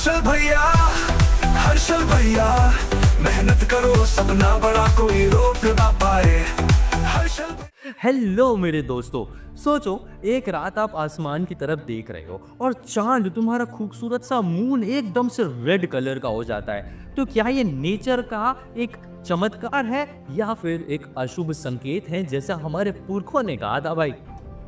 हर्षल भैया मेहनत करो, सपना बड़ा कोई रोक ना पाए। हर्षल। हेलो मेरे दोस्तों, सोचो एक रात आप आसमान की तरफ देख रहे हो और चांद, तुम्हारा खूबसूरत सा मून एकदम से रेड कलर का हो जाता है। तो क्या ये नेचर का एक चमत्कार है या फिर एक अशुभ संकेत है, जैसा हमारे पुरखों ने कहा था भाई?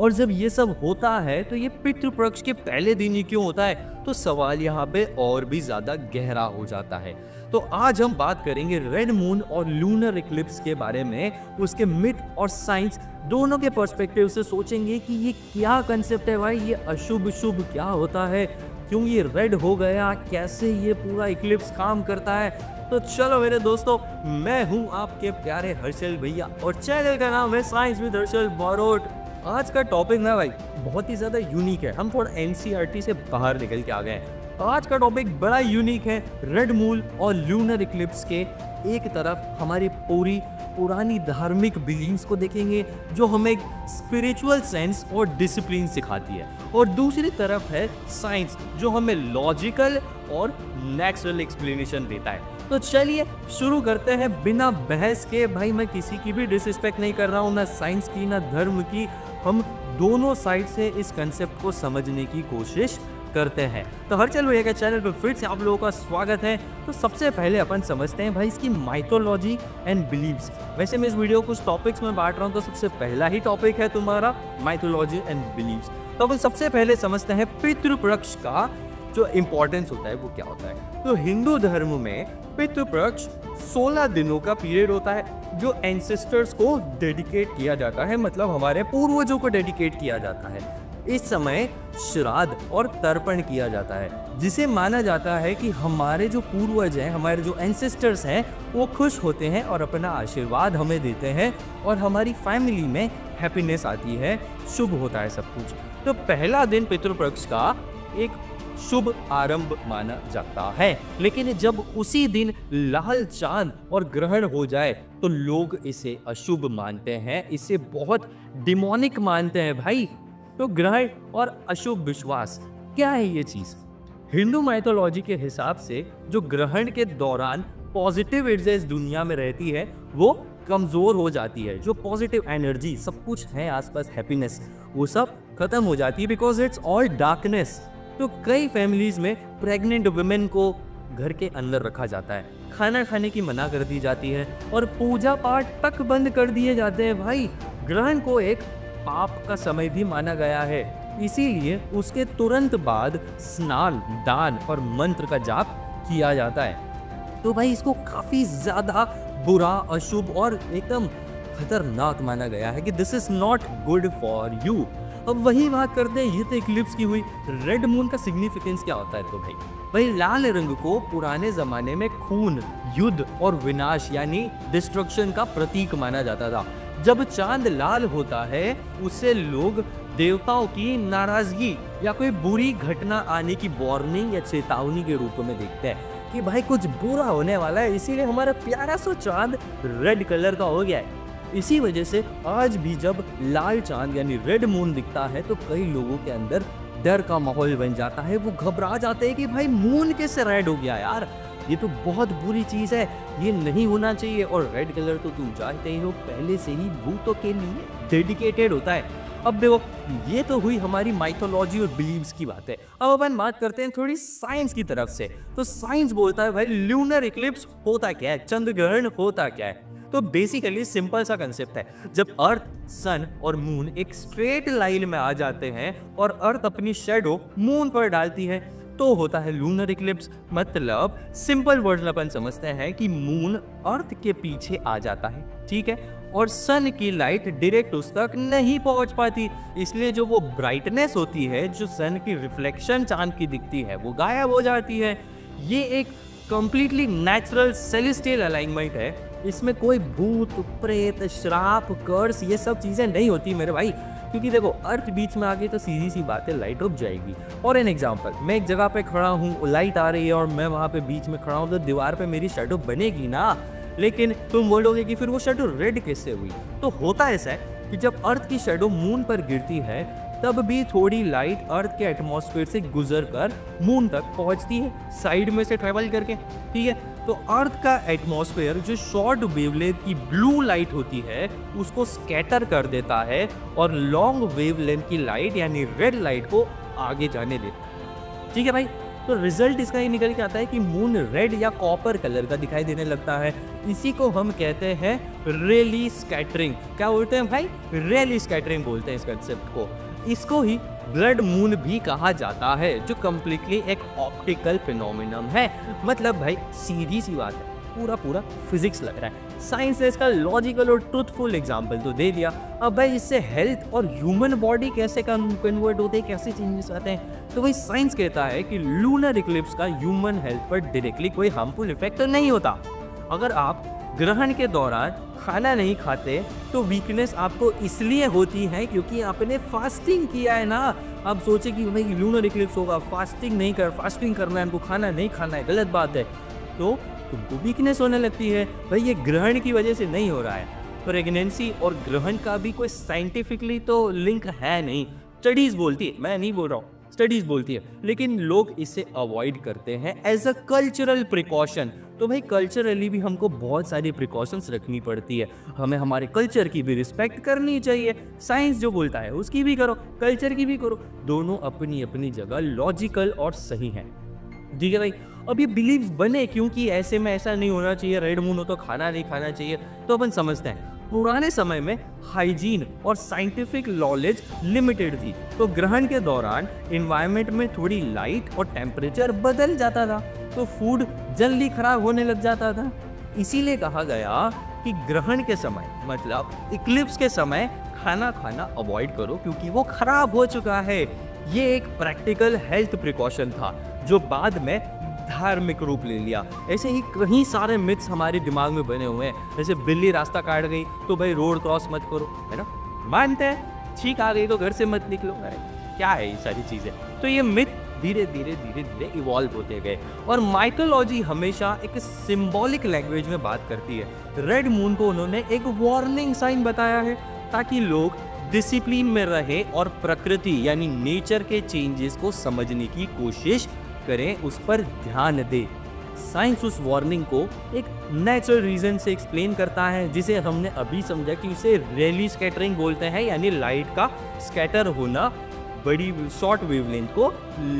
और जब ये सब होता है तो ये पितृपक्ष के पहले दिन ही क्यों होता है? तो सवाल यहाँ पे और भी ज्यादा गहरा हो जाता है। तो आज हम बात करेंगे रेड मून और लूनर इक्लिप्स के बारे में, उसके मिथ और साइंस दोनों के पर्सपेक्टिव से सोचेंगे कि ये क्या कंसेप्ट है भाई, ये अशुभ शुभ क्या होता है, क्यों ये रेड हो गया, कैसे ये पूरा इक्लिप्स काम करता है। तो चलो मेरे दोस्तों, मैं हूँ आपके प्यारे हर्षल भैया और चैनल का नाम है साइंस विद हर्षल बारोट। आज का टॉपिक ना भाई बहुत ही ज़्यादा यूनिक है, हम थोड़ा एनसीईआरटी से बाहर निकल के आ गए हैं। आज का टॉपिक बड़ा यूनिक है, रेड मून और लूनर इक्लिप्स के एक तरफ हमारी पुरानी धार्मिक बिलीव्स को देखेंगे जो हमें स्पिरिचुअल सेंस और डिसिप्लिन सिखाती है, और दूसरी तरफ है साइंस जो हमें लॉजिकल और नेचुरल एक्सप्लेनेशन देता है। तो चलिए शुरू करते हैं बिना बहस के। भाई मैं किसी की भी डिसरिस्पेक्ट नहीं कर रहा हूँ, ना साइंस की ना धर्म की, हम दोनों साइड से इस कंसेप्ट को समझने की कोशिश करते हैं। तो हर्षल भैया के चैनल पर फिर से आप लोगों का स्वागत है। तो सबसे पहले अपन समझते हैं भाई इसकी माइथोलॉजी एंड बिलीव्स। वैसे मैं इस वीडियो को कुछ टॉपिक्स में बांट रहा हूँ, तो सबसे पहला ही टॉपिक है तुम्हारा माइथोलॉजी एंड बिलीव्स। तो अपन सबसे पहले समझते हैं पितृपक्ष का जो इम्पोर्टेंस होता है वो क्या होता है। तो हिंदू धर्म में पितृपक्ष 16 दिनों का पीरियड होता है जो एंसेस्टर्स को डेडिकेट किया जाता है, मतलब हमारे पूर्वजों को डेडिकेट किया जाता है। इस समय श्राद्ध और तर्पण किया जाता है, जिसे माना जाता है कि हमारे जो पूर्वज हैं, हमारे जो एंसेस्टर्स हैं, वो खुश होते हैं और अपना आशीर्वाद हमें देते हैं और हमारी फैमिली में हैप्पीनेस आती है, शुभ होता है सब कुछ। तो पहला दिन पितृपक्ष का एक शुभ आरंभ माना जाता है, लेकिन जब उसी दिन लाल चांद और ग्रहण हो जाए तो लोग इसे अशुभ मानते हैं, इसे बहुत डिमोनिक मानते हैं भाई। तो ग्रहण और अशुभ विश्वास क्या है ये चीज? हिंदू माइथोलॉजी के हिसाब से जो ग्रहण के दौरान पॉजिटिव एनर्जी दुनिया में रहती है वो कमजोर हो जाती है, जो पॉजिटिव एनर्जी सब कुछ है आसपास, हैप्पीनेस, वो सब खत्म हो जाती है, बिकॉज इट्स ऑल डार्कनेस। तो कई फैमिलीज में प्रेग्नेंट वुमेन को घर के अंदर रखा जाता है, खाना खाने की मना कर दी जाती है और पूजा पाठ तक बंद कर दिए जाते हैं भाई। ग्रहण को एक पाप का समय भी माना गया है, इसीलिए उसके तुरंत बाद स्नान, दान और मंत्र का जाप किया जाता है। तो भाई इसको काफी ज्यादा बुरा, अशुभ और एकदम खतरनाक माना गया है कि this is not good for you. अब वही बात करते हैं, ये तो इक्लिप्स की हुई। रेड मून का सिग्निफिकेंस क्या होता है? तो भाई लाल रंग को पुराने जमाने में खून, युद्ध और विनाश यानी डिस्ट्रक्शन का प्रतीक माना जाता था। जब चांद लाल होता है उसे लोग देवताओं की नाराजगी या कोई बुरी घटना आने की वार्निंग या चेतावनी के रूप में देखते हैं कि भाई कुछ बुरा होने वाला है, इसीलिए हमारा प्यारा सा चांद रेड कलर का हो गया है। इसी वजह से आज भी जब लाल चांद यानी रेड मून दिखता है तो कई लोगों के अंदर डर का माहौल बन जाता है, वो घबरा जाते हैं कि भाई मून कैसे रेड हो गया यार, ये तो बहुत बुरी चीज है, ये नहीं होना चाहिए। और रेड कलर तो तुम जानते ही हो पहले से ही भूतों के लिए डेडिकेटेड होता है। अब देखो ये तो हुई हमारी माइथोलॉजी और बिलीव्स की बात है। अब अपन बात करते हैं थोड़ी साइंस की तरफ से। तो साइंस बोलता है भाई लूनर इक्लिप्स होता क्या है, चंद्र ग्रहण होता क्या है? तो बेसिकली सिंपल सा कंसेप्ट है, जब अर्थ, सन और मून एक स्ट्रेट लाइन में आ जाते हैं और अर्थ अपनी शेडो मून पर डालती है तो होता है लूनर इक्लिप्स। मतलब सिंपल वर्ड अपन समझते हैं कि मून अर्थ के पीछे आ जाता है, ठीक है, और सन की लाइट डायरेक्ट उस तक नहीं पहुंच पाती, इसलिए जो वो ब्राइटनेस होती है, जो सन की रिफ्लेक्शन चांद की दिखती है, वो गायब हो जाती है। ये एक कंप्लीटली नेचुरल सेलेस्टियल अलाइनमेंट है, इसमें कोई भूत, प्रेत, श्राप, कर्स ये सब चीजें नहीं होती मेरे भाई, क्योंकि देखो अर्थ बीच में आ गई तो सीधी सी बात है, लाइट उब जाएगी। और एन एग्जांपल, मैं एक जगह पे खड़ा हूँ, लाइट आ रही है और मैं वहाँ पे बीच में खड़ा हूँ, तो दीवार पे मेरी शैडो बनेगी ना, लेकिन तुम बोलोगे कि फिर वो शैडो रेड कैसे हुई? तो होता ऐसा है कि जब अर्थ की शैडो मून पर गिरती है तब भी थोड़ी लाइट अर्थ के एटमॉस्फेयर से गुजर कर मून तक पहुंचती है, साइड में से ट्रेवल करके। ठीक है, तो अर्थ का एटमॉस्फेयर जो शॉर्ट वेवलेंथ की ब्लू लाइट होती है उसको स्कैटर कर देता है और लॉन्ग वेवलेंथ की लाइट यानी रेड लाइट को आगे जाने देता है। ठीक है भाई, तो रिजल्ट इसका ये निकल के आता है कि मून रेड या कॉपर कलर का दिखाई देने लगता है। इसी को हम कहते हैं रेली स्कैटरिंग। क्या बोलते हैं भाई? रेली स्कैटरिंग बोलते हैं इस कंसेप्ट को। इसको ही ब्लड मून भी कहा जाता है, जो कम्प्लीटली एक ऑप्टिकल फिनोमिनम है। मतलब भाई सीधी सी बात है, पूरा फिजिक्स लग रहा है। साइंस ने इसका लॉजिकल और ट्रूथफुल एग्जाम्पल तो दे दिया। अब भाई इससे हेल्थ और ह्यूमन बॉडी कैसे कन्वर्ट होते हैं, कैसे चेंजेस आते हैं? तो भाई साइंस कहता है कि लूनर इक्लिप्स का ह्यूमन हेल्थ पर डायरेक्टली कोई हार्मफुल इफेक्ट नहीं होता। अगर आप ग्रहण के दौरान खाना नहीं खाते तो वीकनेस आपको इसलिए होती है क्योंकि आपने फास्टिंग किया है ना। आप सोचे कि भाई लूनर इक्लिप्स होगा, फास्टिंग करना है, हमको खाना नहीं खाना है, गलत बात है, तो तुमको वीकनेस होने लगती है। भाई ये ग्रहण की वजह से नहीं हो रहा है। प्रेगनेंसी और ग्रहण का भी कोई साइंटिफिकली तो लिंक है नहीं, स्टडीज बोलती है, मैं नहीं बोल रहा हूँ, स्टडीज बोलती है, लेकिन लोग इसे अवॉइड करते हैं एज अ कल्चरल प्रिकॉशन। तो भाई कल्चरली भी हमको बहुत सारी प्रिकॉशंस रखनी पड़ती है, हमें हमारे कल्चर की भी रिस्पेक्ट करनी चाहिए। साइंस जो बोलता है उसकी भी करो, कल्चर की भी करो, दोनों अपनी अपनी जगह लॉजिकल और सही हैं। ठीक है भाई, अब ये बिलीव्स बने क्योंकि ऐसे में ऐसा नहीं होना चाहिए, रेड मून हो तो खाना नहीं खाना चाहिए, तो अपन समझते हैं पुराने समय में हाइजीन और साइंटिफिक नॉलेज लिमिटेड थी, तो ग्रहण के दौरान एनवायरनमेंट में थोड़ी लाइट और टेम्परेचर बदल जाता था, तो फूड जल्दी खराब होने लग जाता था। इसीलिए कहा गया कि ग्रहण के समय मतलब इक्लिप्स के समय खाना खाना अवॉइड करो क्योंकि वो खराब हो चुका है। ये एक प्रैक्टिकल हेल्थ प्रिकॉशन था जो बाद में धार्मिक रूप ले लिया। ऐसे ही कई सारे मिथ्स हमारे दिमाग में बने हुए हैं, जैसे बिल्ली रास्ता काट गई तो भाई रोड क्रॉस मत करो, है ना, मानते हैं। छींक आ गई तो घर से मत निकलो, अरे क्या है ये सारी चीजें। तो ये मिथ धीरे धीरे इवॉल्व होते गए और माइथोलॉजी हमेशा एक सिंबॉलिक लैंग्वेज में बात करती है। रेड मून को उन्होंने एक वार्निंग साइन बताया है ताकि लोग डिसिप्लिन में रहे और प्रकृति यानी नेचर के चेंजेस को समझने की कोशिश करें, उस पर ध्यान दे। साइंस उस वार्निंग को एक नेचुरल रीजन से एक्सप्लेन करता है, जिसे हमने अभी समझा कि उसे रेली स्कैटरिंग बोलते हैं, यानी लाइट का स्कैटर होना, बड़ी शॉर्ट वेवलेंथ को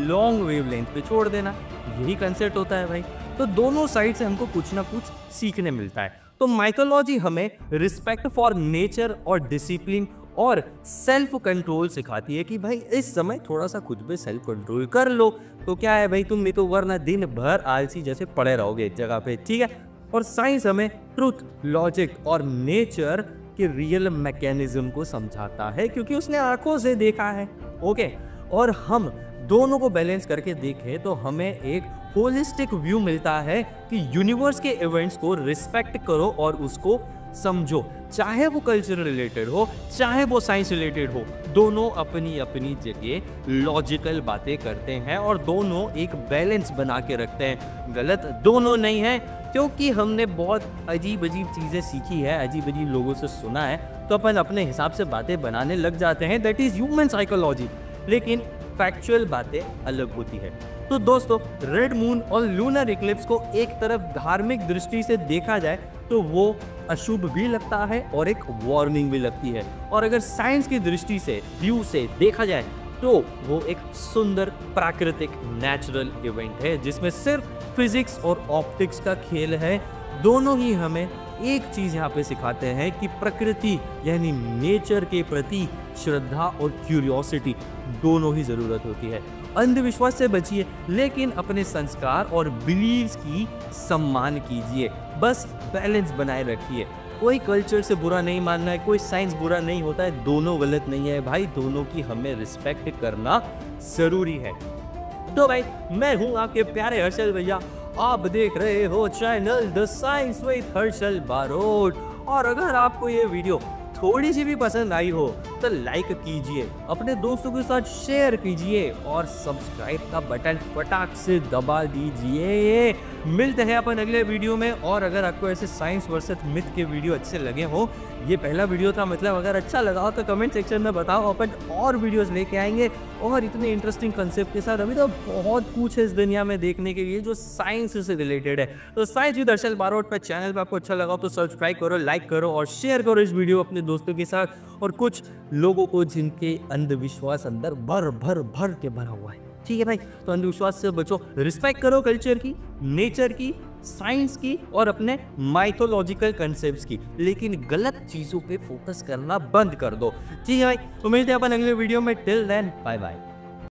लॉन्ग वेवलेंथ पे छोड़ देना। यही कंसेप्ट होता है भाई। तो दोनों साइड से हमको कुछ ना कुछ सीखने मिलता है। तो माइथोलॉजी हमें रिस्पेक्ट फॉर नेचर और डिसिप्लिन और सेल्फ कंट्रोल सिखाती है कि भाई इस समय थोड़ा सा खुद पे सेल्फ कंट्रोल कर लो, तो क्या है भाई, तुम नहीं तो वरना दिन भर आलसी जैसे पड़े रहोगे एक जगह पे। ठीक है, और साइंस हमें ट्रुथ, लॉजिक और नेचर के रियल मैकेनिज्म को समझाता है क्योंकि उसने आंखों से देखा है। ओके, और हम दोनों को बैलेंस करके देखें तो हमें एक होलिस्टिक व्यू मिलता है कि यूनिवर्स के इवेंट्स को रिस्पेक्ट करो और उसको समझो, चाहे वो कल्चर रिलेटेड हो चाहे वो साइंस रिलेटेड हो, दोनों अपनी अपनी जगह लॉजिकल बातें करते हैं और दोनों एक बैलेंस बना के रखते हैं। गलत दोनों नहीं है, क्योंकि हमने बहुत अजीब अजीब चीज़ें सीखी है, अजीब अजीब लोगों से सुना है, तो अपन अपने हिसाब से बातें बनाने लग जाते हैं। दैट इज़ ह्यूमन साइकोलॉजी, लेकिन फैक्चुअल बातें अलग होती है। तो दोस्तों, रेड मून और लूनर इक्लिप्स को एक तरफ धार्मिक दृष्टि से देखा जाए तो वो अशुभ भी लगता है और एक वार्निंग भी लगती है, और अगर साइंस की दृष्टि से व्यू से देखा जाए तो वो एक सुंदर प्राकृतिक नेचुरल इवेंट है जिसमें सिर्फ फिजिक्स और ऑप्टिक्स का खेल है। दोनों ही हमें एक चीज यहाँ पे सिखाते हैं कि प्रकृति यानी नेचर के प्रति श्रद्धा और क्यूरियोसिटी दोनों ही जरूरत होती है। अंधविश्वास से बचिए, लेकिन अपने संस्कार और बिलीव्स की सम्मान कीजिए। बस बैलेंस बनाए रखिए। कोई कल्चर से बुरा नहीं मानना है, कोई साइंस बुरा नहीं होता है, दोनों गलत नहीं है भाई, दोनों की हमें रिस्पेक्ट करना जरूरी है। तो भाई, मैं हूं आपके प्यारे हर्षल भैया, आप देख रहे हो channel the science with Harshal Barot. और अगर आपको ये वीडियो थोड़ी सी भी पसंद आई हो तो लाइक कीजिए, अपने दोस्तों के साथ शेयर कीजिए और सब्सक्राइब का बटन फटाक से दबा दीजिए। मिलते हैं अपन अगले वीडियो में। और अगर आपको ऐसे साइंस वर्सेस मिथ के वीडियो अच्छे लगे हो, ये पहला वीडियो था, मतलब अगर अच्छा लगा हो तो कमेंट सेक्शन में बताओ, अपन और वीडियोस लेके आएंगे और इतने इंटरेस्टिंग कंसेप्ट के साथ। अभी तो बहुत कुछ है इस दुनिया में देखने के लिए जो साइंस से रिलेटेड है। तो साइंस विद हर्षल बारोट पे चैनल पे आपको अच्छा लगा हो तो सब्सक्राइब करो, लाइक करो और शेयर करो इस वीडियो अपने दोस्तों के साथ और कुछ लोगों को जिनके अंधविश्वास अंदर भर भर भर के भरा हुआ है। ठीक है भाई, तो अंधविश्वास से बचो, रिस्पेक्ट करो कल्चर की, नेचर की, साइंस की और अपने माइथोलॉजिकल कंसेप्ट्स की, लेकिन गलत चीजों पे फोकस करना बंद कर दो। ठीक है भाई, तो मिलते हैं अपन अगले वीडियो में। Till then bye bye.